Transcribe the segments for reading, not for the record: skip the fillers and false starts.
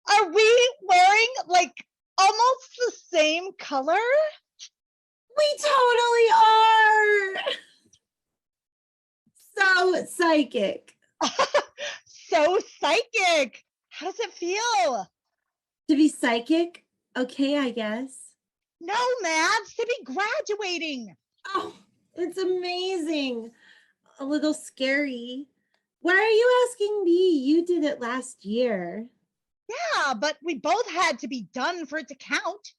Are we wearing like almost the same color? We totally are. So psychic. So psychic. How does it feel? To be psychic? Okay, I guess. No, Mads, to be graduating. Oh, it's amazing. A little scary. Why are you asking me? You did it last year. Yeah, but we both had to be done for it to count.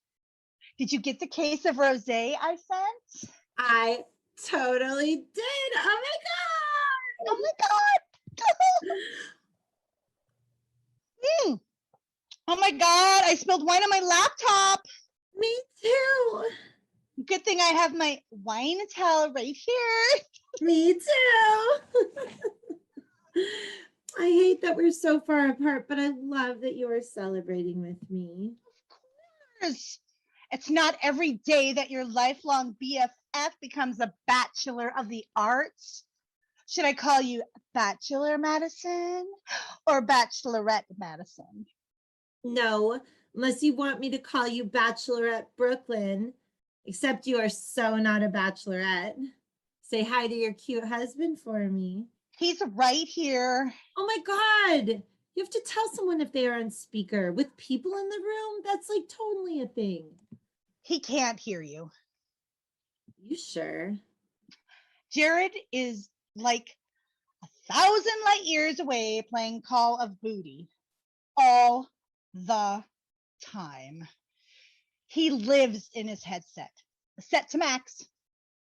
Did you get the case of rosé I sent? I totally did. Oh my God. Oh my God. Oh my God, I spilled wine on my laptop. Me too. Good thing I have my wine towel right here. Me too. I hate that we're so far apart, but I love that you are celebrating with me. Of course. It's not every day that your lifelong BFF becomes a Bachelor of the Arts. Should I call you Bachelor Madison or Bachelorette Madison? No, unless you want me to call you Bachelorette Brooklyn, except you are so not a bachelorette. Say hi to your cute husband for me. He's right here. Oh my God. You have to tell someone if they are on speaker. With people in the room, that's like totally a thing. He can't hear you. You sure? Jared is like 1,000 light years away playing Call of Booty all the time. He lives in his headset, set to max.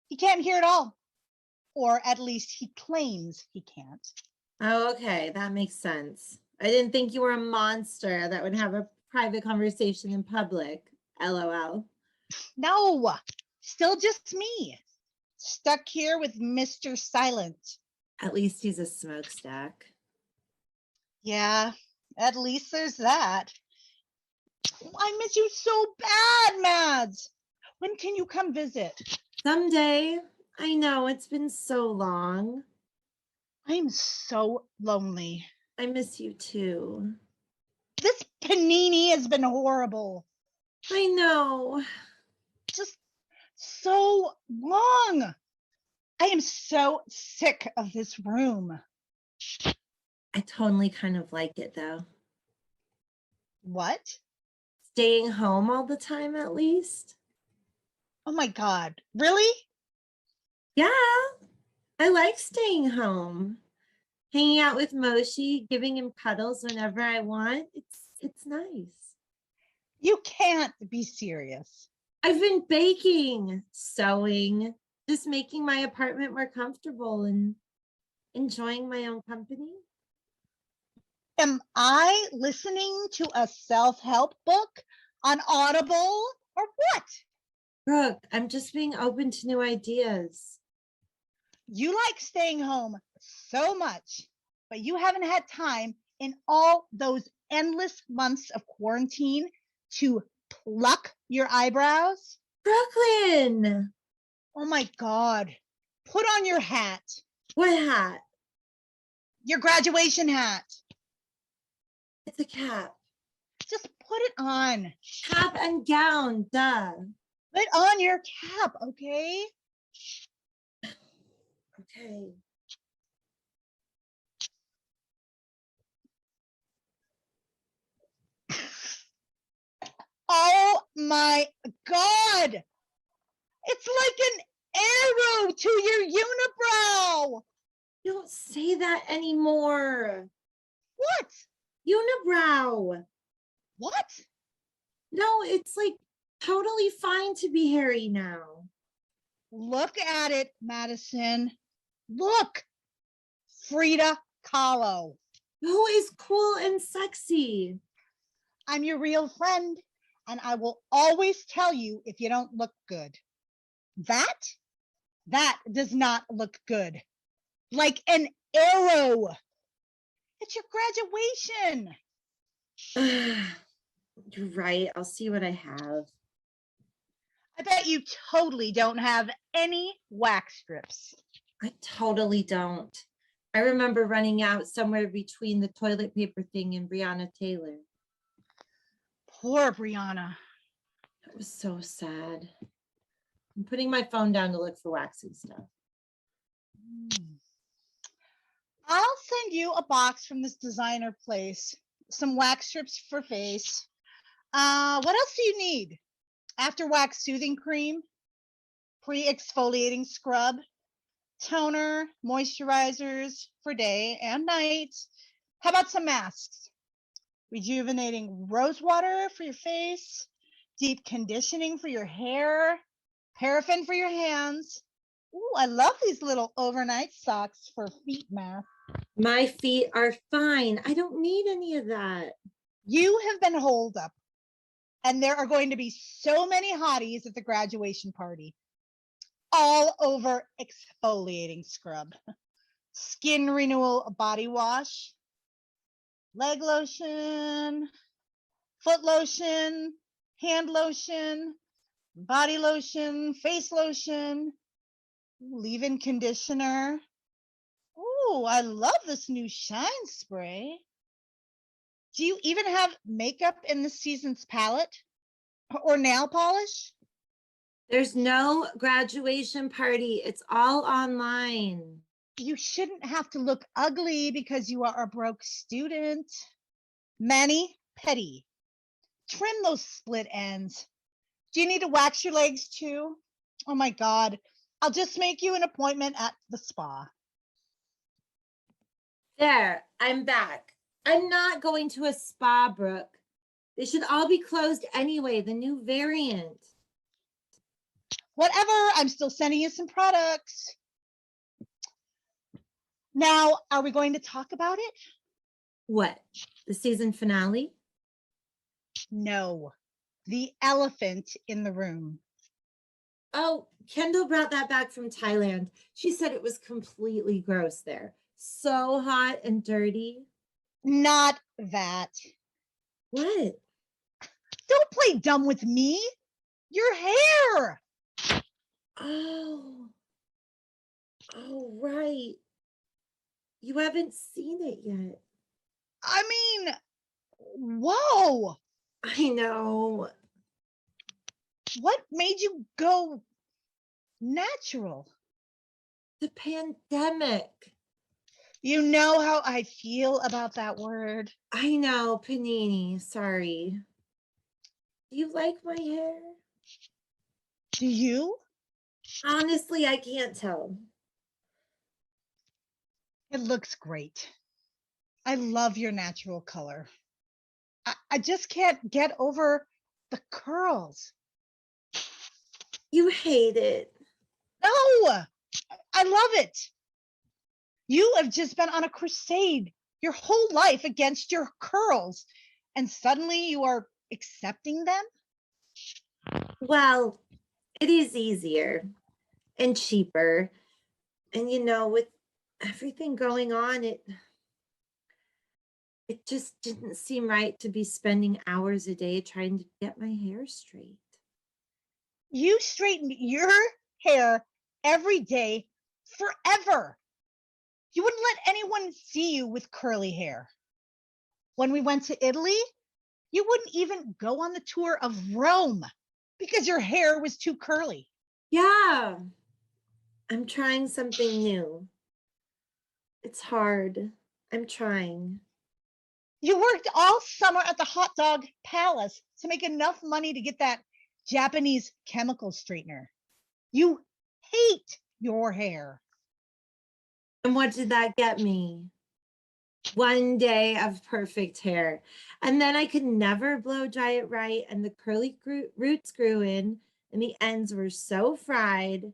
He can't hear it all, or at least he claims he can't. Oh, okay, that makes sense. I didn't think you were a monster that would have a private conversation in public. LOL. No, still just me, stuck here with Mr. Silent. At least he's a smokestack. Yeah, at least there's that. I miss you so bad, Mads. When can you come visit? Someday. I know, it's been so long. I'm so lonely. I miss you too. This panini has been horrible. I know. Just so long. I am so sick of this room. I totally kind of like it though. What? Staying home all the time at least. Oh my God, really? Yeah, I like staying home. Hanging out with Moshi, giving him cuddles whenever I want. It's nice. You can't be serious. I've been baking, sewing, just making my apartment more comfortable and enjoying my own company. Am I listening to a self-help book on Audible or what? Brooke, I'm just being open to new ideas. You like staying home so much, but you haven't had time in all those endless months of quarantine to pluck your eyebrows. Brooklyn! Oh my God. Put on your hat. What hat? Your graduation hat. It's a cap. Just put it on. Cap and gown, duh. Put on your cap, okay? Okay. my God. It's like an arrow to your unibrow. Don't say that anymore. What? Unibrow. What? No, it's like totally fine to be hairy now. Look at it, Madison. Look. Frida Kahlo. Who is cool and sexy? I'm your real friend, and I will always tell you if you don't look good. That does not look good. Like an arrow. It's your graduation. You're right. I'll see what I have. I bet you totally don't have any wax strips. I totally don't. I remember running out somewhere between the toilet paper thing and Breonna Taylor. Poor Brianna. It was so sad. I'm putting my phone down to look for waxing stuff. I'll send you a box from this designer place. Some wax strips for face. What else do you need? After wax soothing cream, pre-exfoliating scrub, toner, moisturizers for day and night. How about some masks? Rejuvenating rose water for your face, deep conditioning for your hair, paraffin for your hands. Ooh, I love these little overnight socks for feet masks. My feet are fine. I don't need any of that. You have been holed up, and there are going to be so many hotties at the graduation party. All over exfoliating scrub, skin renewal body wash, leg lotion, foot lotion, hand lotion, body lotion, face lotion, leave-in conditioner. Ooh, I love this new shine spray. Do you even have makeup in this season's palette or nail polish? There's no graduation party. It's all online. You shouldn't have to look ugly because you are a broke student. Mani pedi. Trim those split ends. Do you need to wax your legs too? Oh my God. I'll just make you an appointment at the spa. There, I'm back. I'm not going to a spa, Brooke. They should all be closed anyway, the new variant. Whatever, I'm still sending you some products. Now, are we going to talk about it? What? The season finale? No, the elephant in the room. Oh, Kendall brought that back from Thailand. She said it was completely gross there. So hot and dirty. Not that. What? Don't play dumb with me. Your hair. Oh, right. You haven't seen it yet. I mean, whoa. I know. What made you go natural? The pandemic. You know how I feel about that word. I know, Panini. Sorry. Do you like my hair? Do you? Honestly, I can't tell. It looks great. I love your natural color. I just can't get over the curls. You hate it. No, I love it. You have just been on a crusade your whole life against your curls, and suddenly you are accepting them? Well, it is easier and cheaper. And you know, with everything going on, it just didn't seem right to be spending hours a day trying to get my hair straight. You straighten your hair every day forever. You wouldn't let anyone see you with curly hair. When we went to Italy, you wouldn't even go on the tour of Rome because your hair was too curly. Yeah, I'm trying something new. It's hard. I'm trying. You worked all summer at the hot dog palace to make enough money to get that Japanese chemical straightener. You hate your hair. And what did that get me? One day of perfect hair. And then I could never blow dry it right. And the curly roots grew in, and the ends were so fried.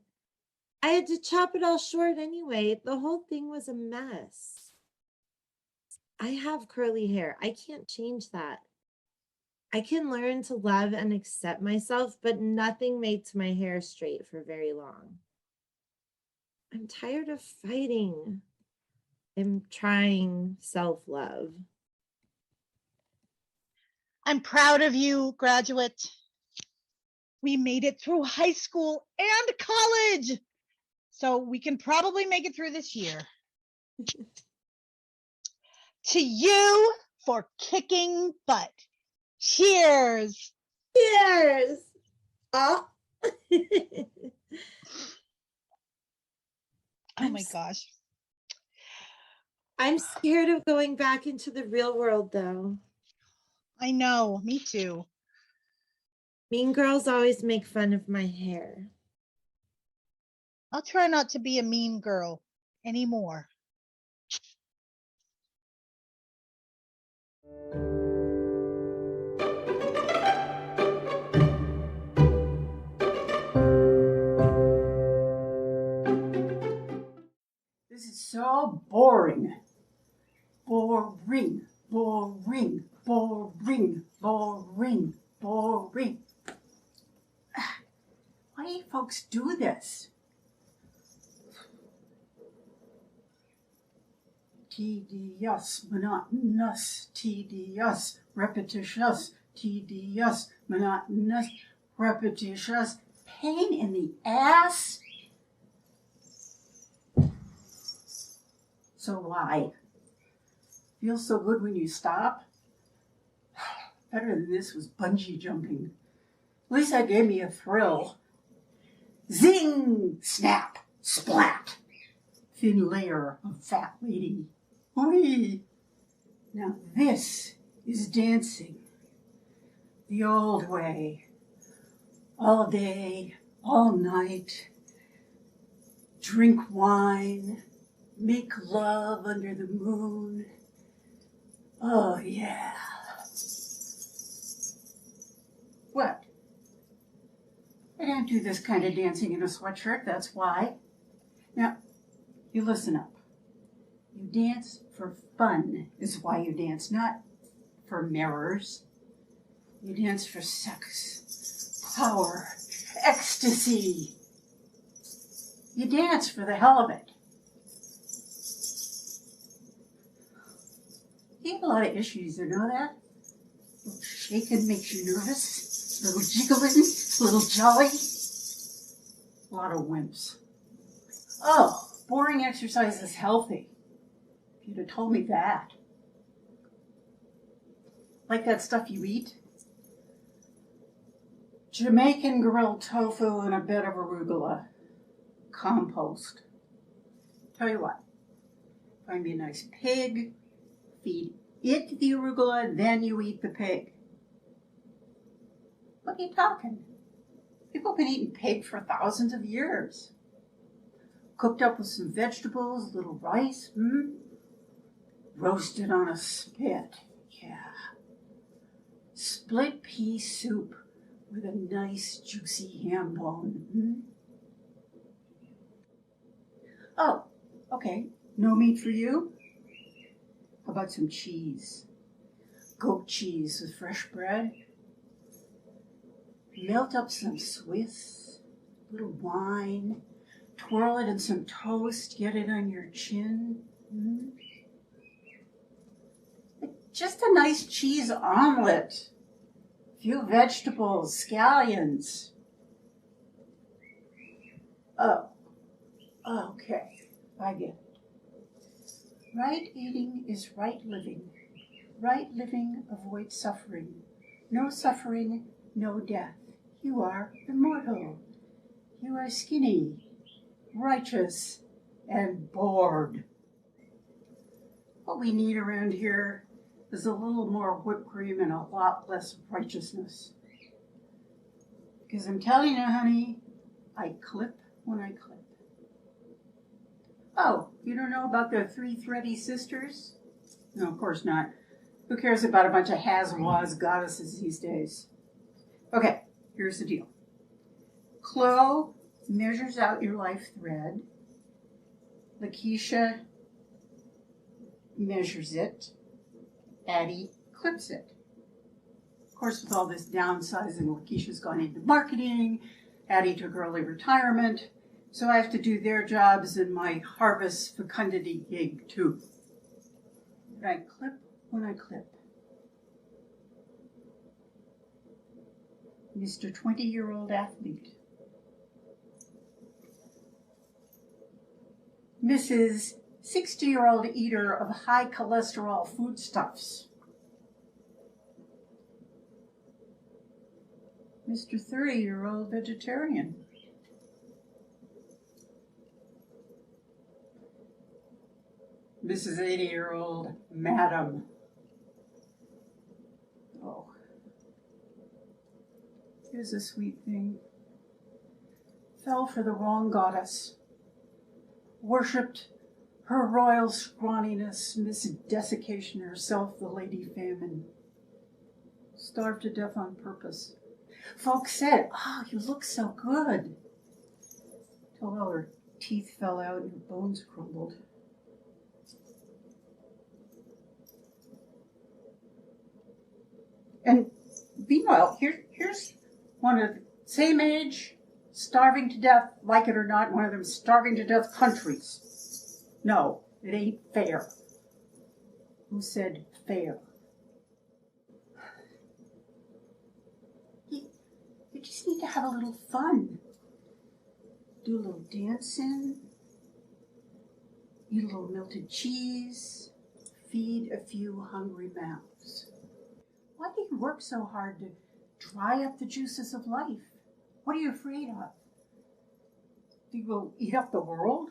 I had to chop it all short anyway. The whole thing was a mess. I have curly hair. I can't change that. I can learn to love and accept myself, but nothing makes my hair straight for very long. I'm tired of fighting. I'm trying self-love. I'm proud of you, graduate. We made it through high school and college, so we can probably make it through this year. To you for kicking butt. Cheers. Cheers. Oh. Oh my gosh. I'm scared of going back into the real world, though. I know, me too. Mean girls always make fun of my hair. I'll try not to be a mean girl anymore. This is so boring. Boring, boring, boring, boring, boring. Why do you folks do this? Tedious, monotonous, tedious, repetitious, tedious, monotonous, repetitious, pain in the ass. So why? Feels so good when you stop? Better than this was bungee jumping. At least that gave me a thrill. Zing! Snap! Splat! Thin layer of fat lady. Whee! Now this is dancing. The old way. All day, all night. Drink wine. Make love under the moon. Oh, yeah. What? I don't do this kind of dancing in a sweatshirt, that's why. Now, you listen up. You dance for fun is why you dance, not for mirrors. You dance for sex, power, ecstasy. You dance for the hell of it. You have a lot of issues, you know that? A little shaking makes you nervous. A little jiggling, a little jolly. A lot of wimps. Oh, boring exercise is healthy. If you'd have told me that. Like that stuff you eat? Jamaican grilled tofu and a bit of arugula. Compost. Tell you what, find me a nice pig, feed it the arugula, then you eat the pig. What are you talking? People have been eating pig for thousands of years. Cooked up with some vegetables, a little rice, roasted on a spit, yeah. Split pea soup with a nice juicy ham bone. Oh, okay, no meat for you? How about some cheese? Goat cheese with fresh bread. Melt up some Swiss, a little wine, twirl it in some toast, get it on your chin. Just a nice cheese omelet. A few vegetables, scallions. Oh, okay, I get it. Right eating is right living. Right living avoids suffering. No suffering, no death. You are immortal. You are skinny, righteous, and bored. What we need around here is a little more whipped cream and a lot less righteousness. Because I'm telling you, honey, I clip when I clip. Oh, you don't know about the three thready sisters? No, of course not. Who cares about a bunch of has-was goddesses these days? Okay, here's the deal. Chloe measures out your life thread. Lakeisha measures it. Addie clips it. Of course, with all this downsizing, Lakeisha's gone into marketing. Addie took early retirement. So I have to do their jobs and my harvest fecundity gig too. But I clip when I clip. Mr. 20-year-old athlete. Mrs. 60-year-old eater of high cholesterol foodstuffs. Mr. 30-year-old vegetarian. Mrs. 80-year-old madam. Oh, here's a sweet thing. Fell for the wrong goddess. Worshipped her royal scrawniness, Miss Desiccation herself, the Lady Famine. Starved to death on purpose. Folks said, "Oh, you look so good," till all her teeth fell out and her bones crumbled. And meanwhile, here's one of the same age, starving to death, like it or not, one of them starving to death countries. No, it ain't fair. Who said fair? You just need to have a little fun. Do a little dancing, eat a little melted cheese, feed a few hungry mouths. Why do you work so hard to dry up the juices of life? What are you afraid of? You will eat up the world?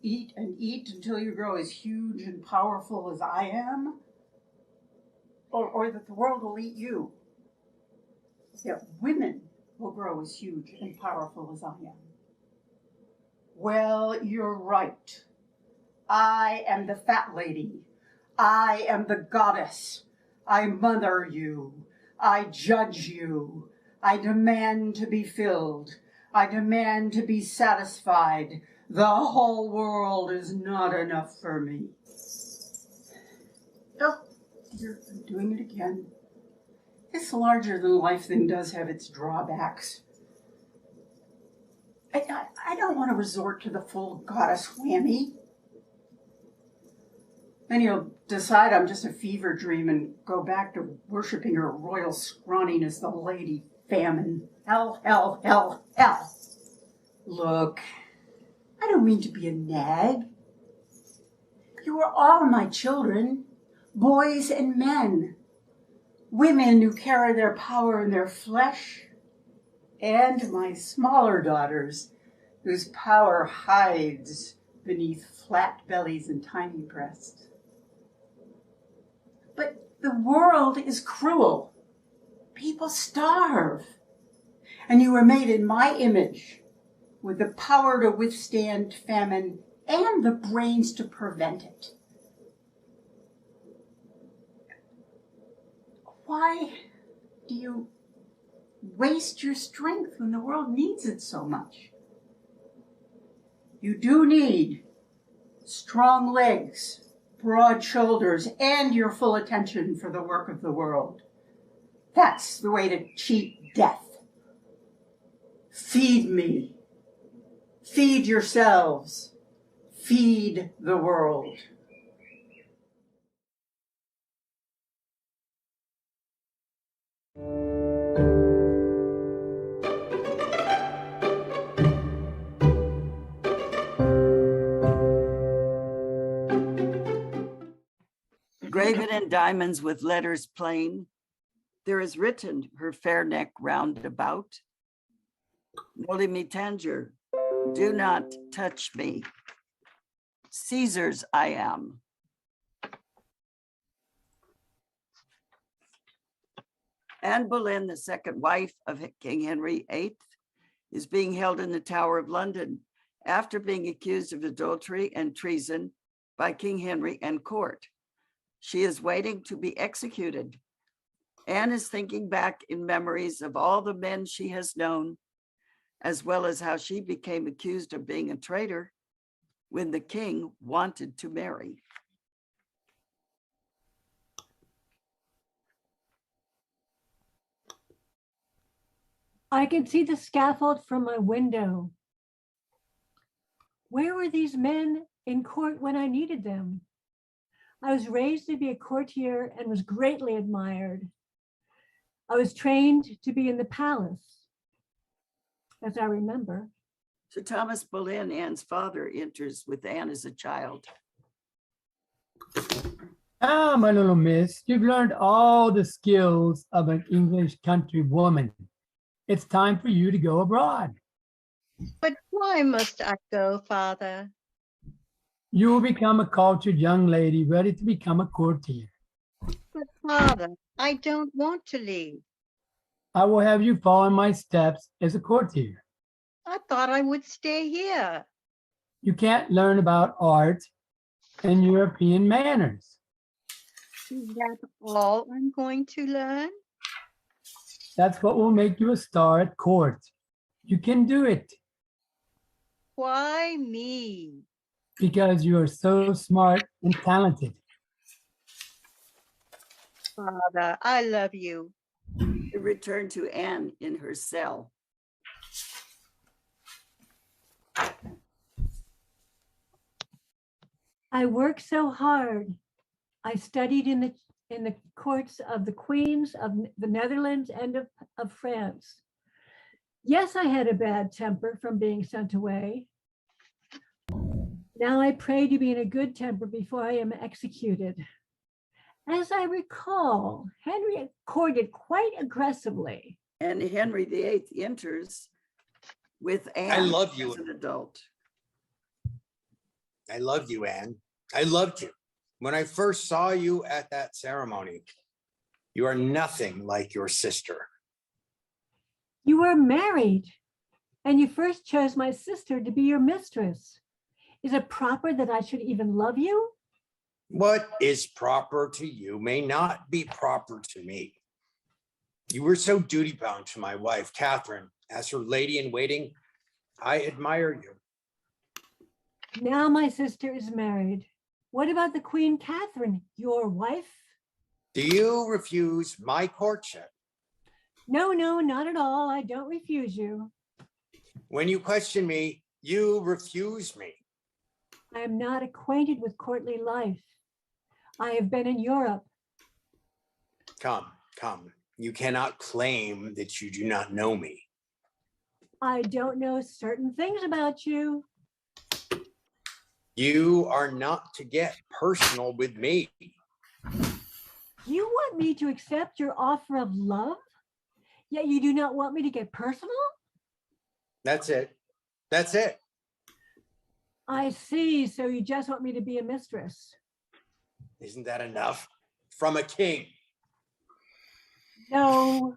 Eat and eat until you grow as huge and powerful as I am? Or that the world will eat you? That women will grow as huge and powerful as I am? Well, you're right. I am the fat lady. I am the goddess. I mother you. I judge you. I demand to be filled. I demand to be satisfied. The whole world is not enough for me. Oh, you're doing it again. This larger-than-life thing does have its drawbacks. I don't want to resort to the full goddess whammy. Then you'll decide I'm just a fever dream and go back to worshiping her royal scrawniness, the Lady Famine. Hell, hell, hell, hell. Look, I don't mean to be a nag. You are all my children, boys and men, women who carry their power in their flesh, and my smaller daughters, whose power hides beneath flat bellies and tiny breasts. But the world is cruel. People starve. And you were made in my image, with the power to withstand famine and the brains to prevent it. Why do you waste your strength when the world needs it so much? You do need strong legs, broad shoulders, and your full attention for the work of the world. That's the way to cheat death. Feed me. Feed yourselves. Feed the world. Graven in diamonds with letters plain, there is written her fair neck round about. Noli me tangere, do not touch me. Caesar's I am. Anne Boleyn, the second wife of King Henry VIII, is being held in the Tower of London after being accused of adultery and treason by King Henry and court. She is waiting to be executed. Anne is thinking back in memories of all the men she has known, as well as how she became accused of being a traitor when the king wanted to marry. I can see the scaffold from my window. Where were these men in court when I needed them? I was raised to be a courtier and was greatly admired. I was trained to be in the palace, as I remember. Sir Thomas Boleyn, Anne's father, enters with Anne as a child. Ah, my little miss, you've learned all the skills of an English country woman. It's time for you to go abroad. But why must I go, Father? You will become a cultured young lady ready to become a courtier. But Father, I don't want to leave. I will have you follow in my steps as a courtier. I thought I would stay here. You can't learn about art and European manners. Is that all I'm going to learn? That's what will make you a star at court. You can do it Why me? because you are so smart and talented. Father, I love you. We return to Anne in her cell. I worked so hard. I studied in the courts of the queens of the Netherlands and of France. Yes, I had a bad temper from being sent away. Now I pray to be in a good temper before I am executed. As I recall, Henry courted quite aggressively. And Henry VIII enters with Anne I love you. as an adult. I loved you, Anne. I loved you. When I first saw you at that ceremony, you are nothing like your sister. You were married, and you first chose my sister to be your mistress. Is it proper that I should even love you? What is proper to you may not be proper to me. You were so duty-bound to my wife, Catherine. As her lady in waiting, I admire you. Now my sister is married. What about the Queen Catherine, your wife? Do you refuse my courtship? No, not at all. I don't refuse you. When you question me, you refuse me. I am not acquainted with courtly life. I have been in Europe. Come. You cannot claim that you do not know me. I don't know certain things about you. You are not to get personal with me. You want me to accept your offer of love, yet you do not want me to get personal? That's it. I see. So you just want me to be a mistress. Isn't that enough? From a king. No.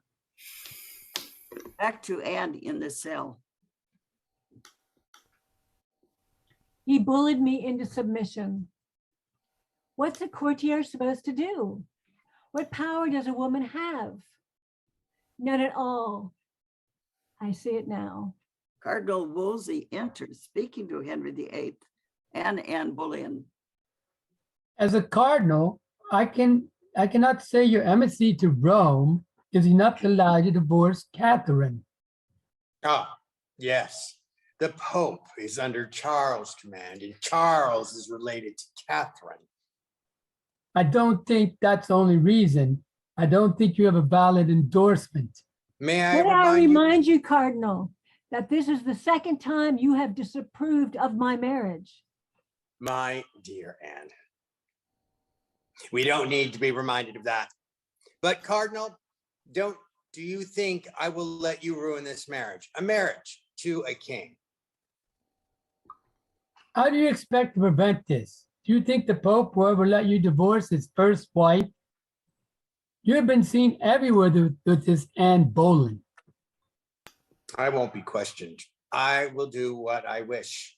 Back to Anne in the cell. He bullied me into submission. What's a courtier supposed to do? What power does a woman have? None at all. I see it now. Cardinal Wolsey enters, speaking to Henry VIII and Anne Boleyn. As a cardinal, I cannot say your embassy to Rome is enough to allow you to divorce Catherine. Ah, yes. The Pope is under Charles' command, and Charles is related to Catherine. I don't think that's the only reason. I don't think you have a valid endorsement. May I May I remind you? remind you, Cardinal, that this is the second time you have disapproved of my marriage. My dear Anne, we don't need to be reminded of that. But Cardinal, do you think I will let you ruin this marriage? A marriage to a king. How do you expect to prevent this? Do you think the Pope will ever let you divorce his first wife? You have been seen everywhere with this Anne Boleyn. I won't be questioned. I will do what I wish.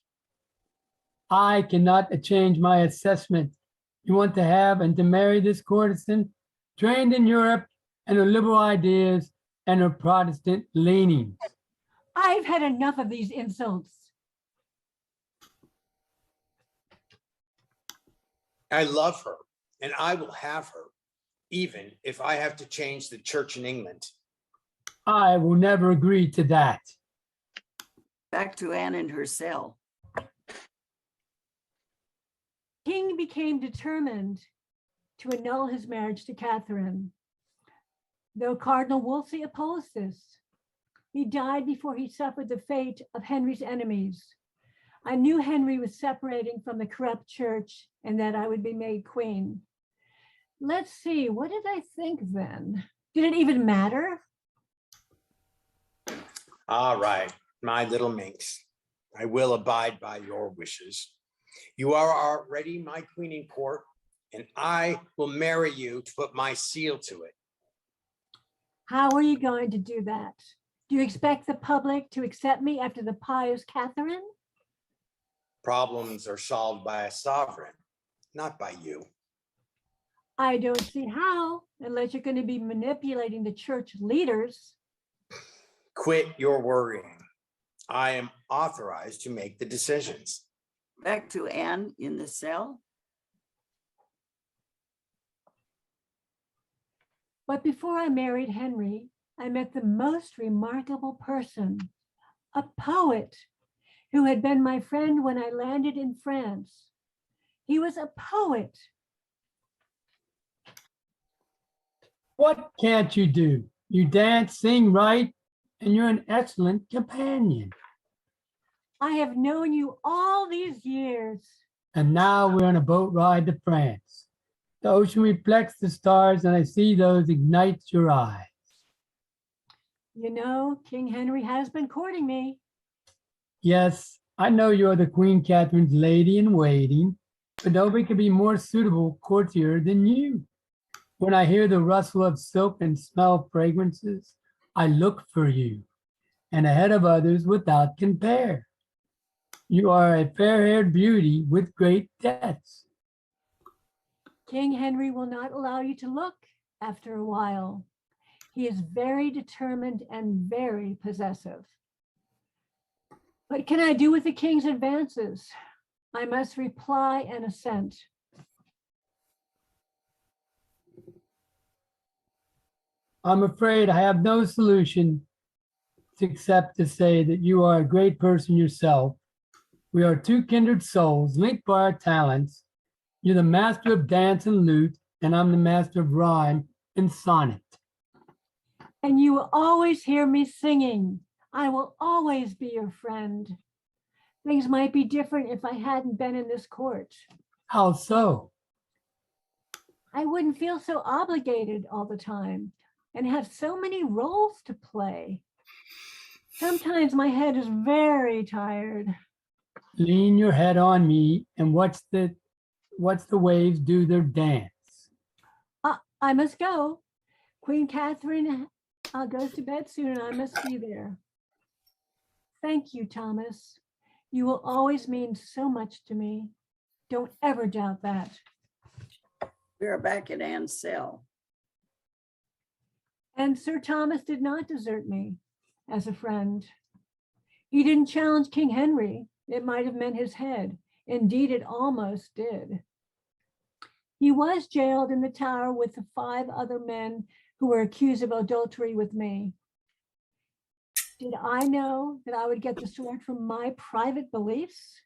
I cannot change my assessment. You want to have and to marry this courtesan, trained in Europe and her liberal ideas and her Protestant leanings. I've had enough of these insults. I love her, and I will have her, even if I have to change the church in England. I will never agree to that. Back to Anne in her cell. King became determined to annul his marriage to Catherine, though Cardinal Wolsey opposed this. He died before he suffered the fate of Henry's enemies. I knew Henry was separating from the corrupt church and that I would be made queen. Let's see, what did I think then? Did it even matter? All right, my little minx, I will abide by your wishes. You are already my queen in court, and I will marry you to put my seal to it. How are you going to do that? Do you expect the public to accept me after the pious Catherine? Problems are solved by a sovereign, not by you. I don't see how, unless you're going to be manipulating the church leaders. Quit your worrying. I am authorized to make the decisions. Back to Anne in the cell. But before I married Henry, I met the most remarkable person, a poet who had been my friend when I landed in France. He was a poet. What can't you do? You dance, sing, write, and you're an excellent companion. I have known you all these years. And now we're on a boat ride to France. The ocean reflects the stars, and I see those ignites your eyes. You know, King Henry has been courting me. Yes, I know you're the Queen Catherine's lady in waiting, but nobody could be more suitable courtier than you. When I hear the rustle of silk and smell fragrances, I look for you, and ahead of others without compare. You are a fair-haired beauty with great debts. King Henry will not allow you to look after a while. He is very determined and very possessive. What can I do with the king's advances? I must reply and assent. I'm afraid I have no solution except to say that you are a great person yourself. We are two kindred souls linked by our talents. You're the master of dance and lute, and I'm the master of rhyme and sonnet. And you will always hear me singing. I will always be your friend. Things might be different if I hadn't been in this court. How so? I wouldn't feel so obligated all the time and have so many roles to play. Sometimes my head is very tired. Lean your head on me and watch the waves do their dance. I must go. Queen Catherine goes to bed soon and I must be there. Thank you, Thomas. You will always mean so much to me. Don't ever doubt that. We are back in Anne's cell. And Sir Thomas did not desert me as a friend. He didn't challenge King Henry. It might have meant his head. Indeed, it almost did. He was jailed in the Tower with the 5 other men who were accused of adultery with me. Did I know that I would get the sword from my private beliefs?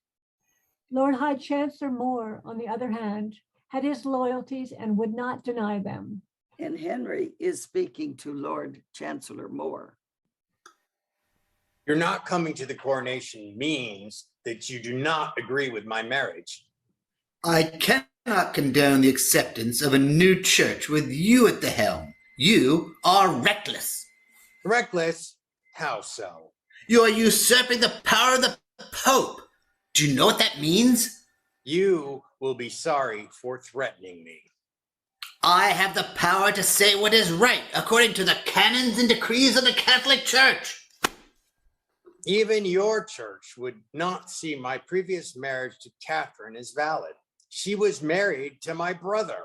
Lord High Chancellor More, on the other hand, had his loyalties and would not deny them. And Henry is speaking to Lord Chancellor More. You're not coming to the coronation means that you do not agree with my marriage. I cannot condone the acceptance of a new church with you at the helm. You are reckless. Reckless? How so? You are usurping the power of the Pope. Do you know what that means? You will be sorry for threatening me. I have the power to say what is right according to the canons and decrees of the Catholic Church. Even your church would not see my previous marriage to Catherine as valid. She was married to my brother.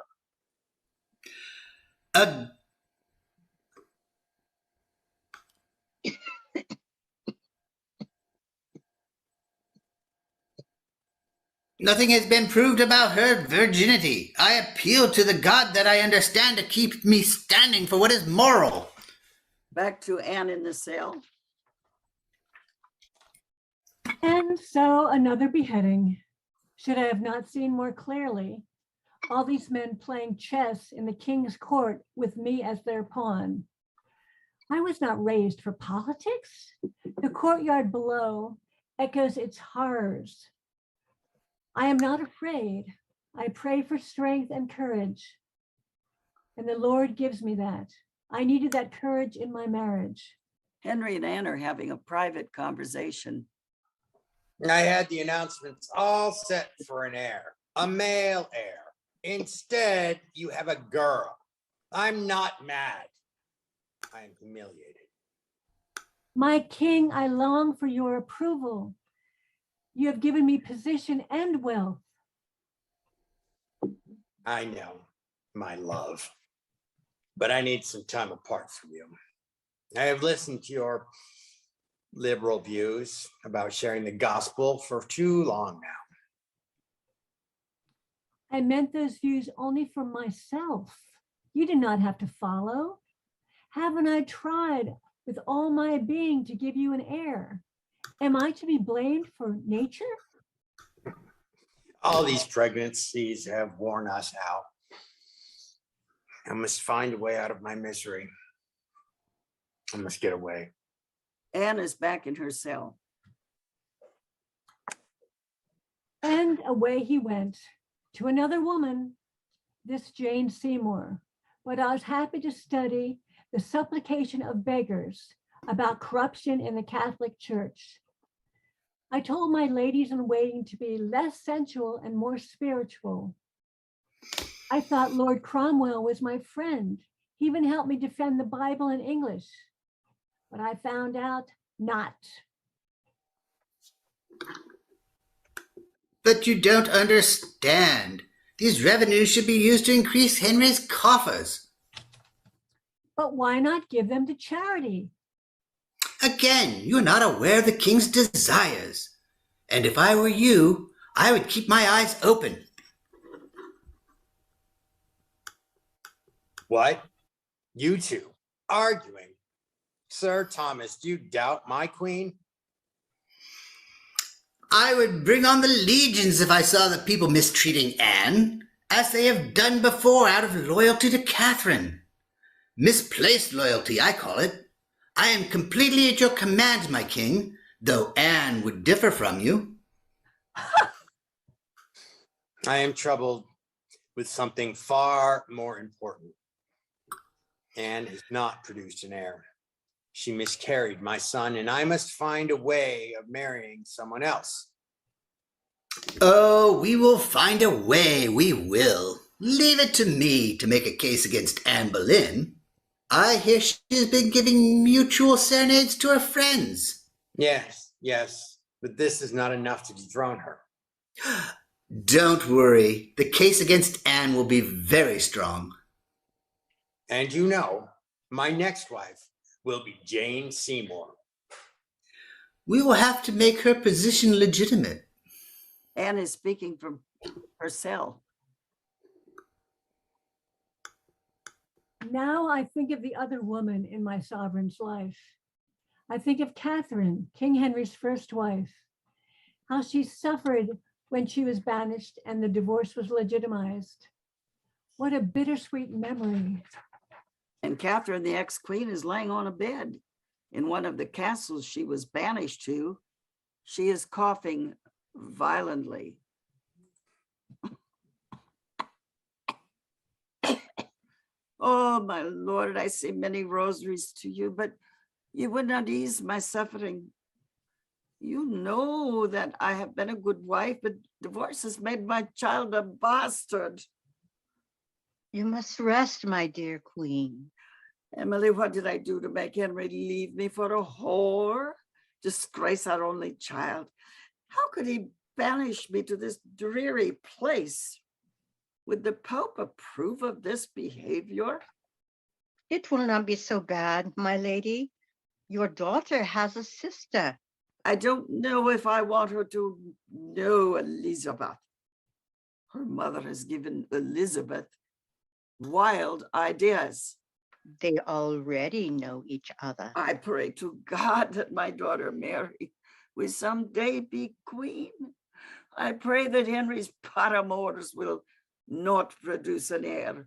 Nothing has been proved about her virginity. I appeal to the God that I understand to keep me standing for what is moral. Back to Anne in the cell. And so another beheading. Should I have not seen more clearly? All these men playing chess in the king's court with me as their pawn. I was not raised for politics. The courtyard below echoes its horrors. I am not afraid. I pray for strength and courage. And the Lord gives me that. I needed that courage in my marriage. Henry and Anne are having a private conversation. I had the announcements all set for an heir, a male heir. Instead, you have a girl. I'm not mad. I am humiliated. My king, I long for your approval. You have given me position and wealth. I know, my love, but I need some time apart from you. I have listened to your liberal views about sharing the gospel for too long now. I meant those views only for myself. You did not have to follow. Haven't I tried with all my being to give you an heir? Am I to be blamed for nature? All these pregnancies have worn us out. I must find a way out of my misery. I must get away. Anne is back in her cell. And away he went to another woman, this Jane Seymour. But I was happy to study the supplication of beggars about corruption in the Catholic Church. I told my ladies in waiting to be less sensual and more spiritual. I thought Lord Cromwell was my friend. He even helped me defend the Bible in English. But I found out not. But you don't understand. These revenues should be used to increase Henry's coffers. But why not give them to charity? Again, you're not aware of the king's desires. And if I were you, I would keep my eyes open. What? You two arguing? Sir Thomas, do you doubt my queen? I would bring on the legions if I saw the people mistreating Anne, as they have done before out of loyalty to Catherine. Misplaced loyalty, I call it. I am completely at your command, my king, though Anne would differ from you. I am troubled with something far more important. Anne has not produced an heir. She miscarried my son, and I must find a way of marrying someone else. Oh, we will find a way, we will. Leave it to me to make a case against Anne Boleyn. I hear she has been giving mutual serenades to her friends. Yes, but this is not enough to dethrone her. Don't worry. The case against Anne will be very strong. And you know, my next wife will be Jane Seymour. We will have to make her position legitimate. Anne is speaking from her cell. Now I think of the other woman in my sovereign's life. I think of Catherine, King Henry's first wife, how she suffered when she was banished and the divorce was legitimized. What a bittersweet memory. And Catherine, the ex-queen, is laying on a bed in one of the castles she was banished to. She is coughing violently. Oh, my Lord, I say many rosaries to you, but you would not ease my suffering. You know that I have been a good wife, but divorce has made my child a bastard. You must rest, my dear queen. Emily, what did I do to make Henry leave me for a whore? Disgrace our only child. How could he banish me to this dreary place? Would the Pope approve of this behavior? It will not be so bad, my lady. Your daughter has a sister. I don't know if I want her to know Elizabeth. Her mother has given Elizabeth wild ideas. They already know each other. I pray to God that my daughter Mary will someday be queen. I pray that Henry's paramours will not produce an heir.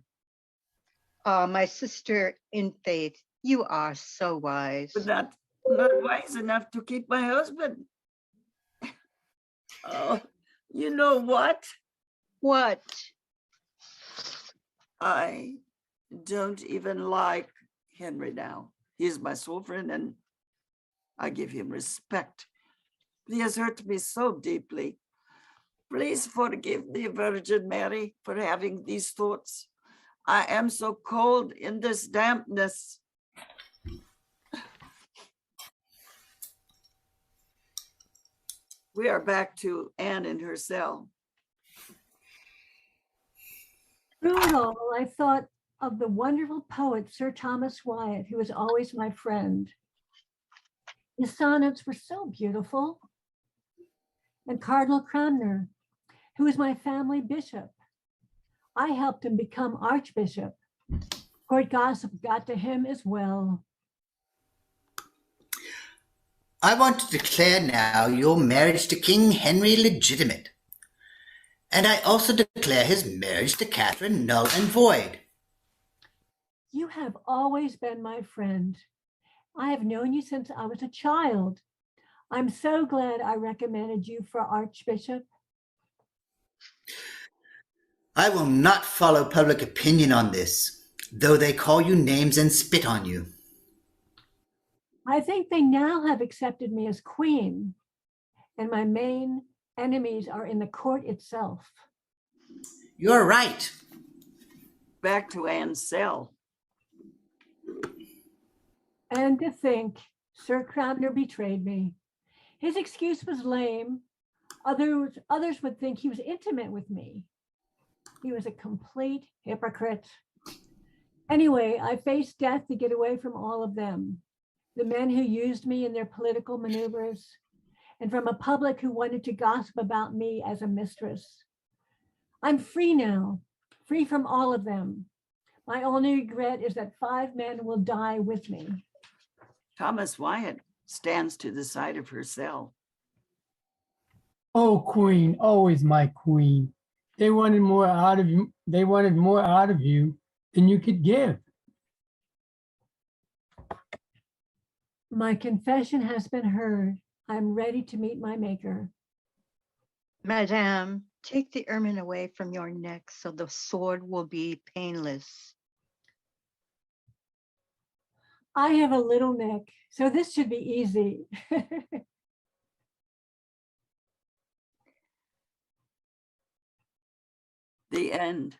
Ah, my sister in faith, you are so wise. But not wise enough to keep my husband. Oh, you know what? What? I don't even like Henry now. He's my sovereign and I give him respect. He has hurt me so deeply. Please forgive me, Virgin Mary, for having these thoughts. I am so cold in this dampness. We are back to Anne in her cell. Through it all, I thought of the wonderful poet, Sir Thomas Wyatt, who was always my friend. His sonnets were so beautiful. And Cardinal Cranmer, who was my family bishop. I helped him become archbishop. Court gossip got to him as well. I want to declare now your marriage to King Henry legitimate. And I also declare his marriage to Catherine null and void. You have always been my friend. I have known you since I was a child. I'm so glad I recommended you for Archbishop. I will not follow public opinion on this, though they call you names and spit on you. I think they now have accepted me as queen, and my main enemies are in the court itself. You're right. Back to Anne's cell. And to think, Sir Cranmer betrayed me. His excuse was lame. Others would think he was intimate with me. He was a complete hypocrite. Anyway, I faced death to get away from all of them. The men who used me in their political maneuvers, and from a public who wanted to gossip about me as a mistress. I'm free now, free from all of them. My only regret is that 5 men will die with me. Thomas Wyatt stands to the side of her cell. Oh, queen, always my queen. They wanted more out of you. They wanted more out of you than you could give. My confession has been heard. I'm ready to meet my maker. Madame, take the ermine away from your neck so the sword will be painless. I have a little neck, so this should be easy. The end.